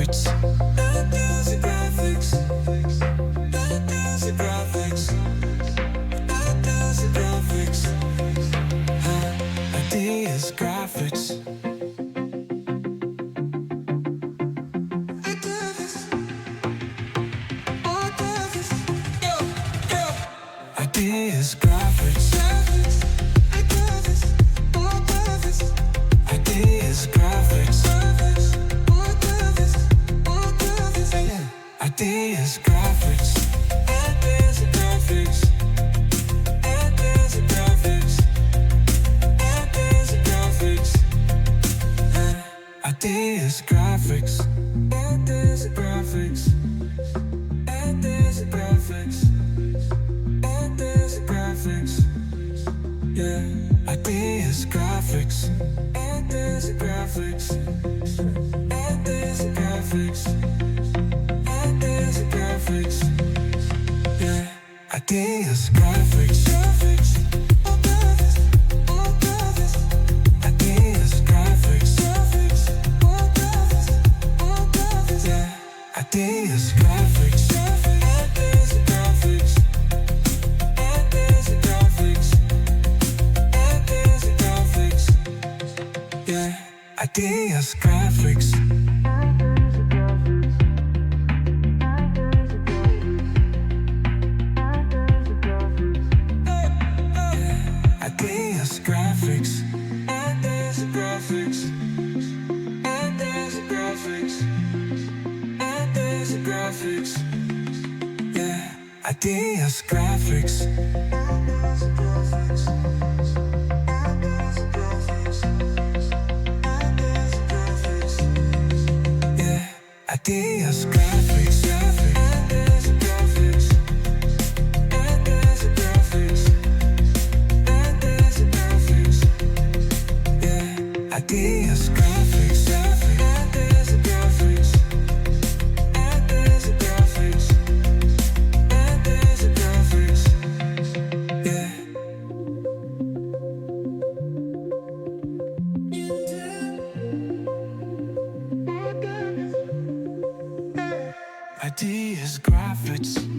graphics. Ideas and graphics. Ideas and graphics. Ideas and graphics. Ideas, graphics. Ideas, graphics. Ideas, graphics. Ideas, graphics. Ideas, graphics. Ideas, graphics. Ideas, graphics. Ideas, graphics. Ideas, graphics. Ideas, graphics. Ideas, graphics. Yeah. Ideas, graphics. Ideas, graphics. Ideas, graphics. Ideas, graphics. Yeah. Ideas, graphics. Graphics. Ideas, graphics. Graphics. Yeah. Ideas, graphics. Ideas, graphics. Ideas, graphics. Ideas, graphics. Yeah. Ideas, graphics. Ideas, graphics. Ideas, graphics. Ideas, graphics. Ideas, graphics. Yeah. Ideas, graphics. Yeah. Ideas, graphics. Ideas, graphics. Ideas, graphics. Ideas, graphics. Yeah. Ideas, graphics. Ideas, graphics. Ideas, graphics. Ideas, graphics. Yeah. Ideas, graphics.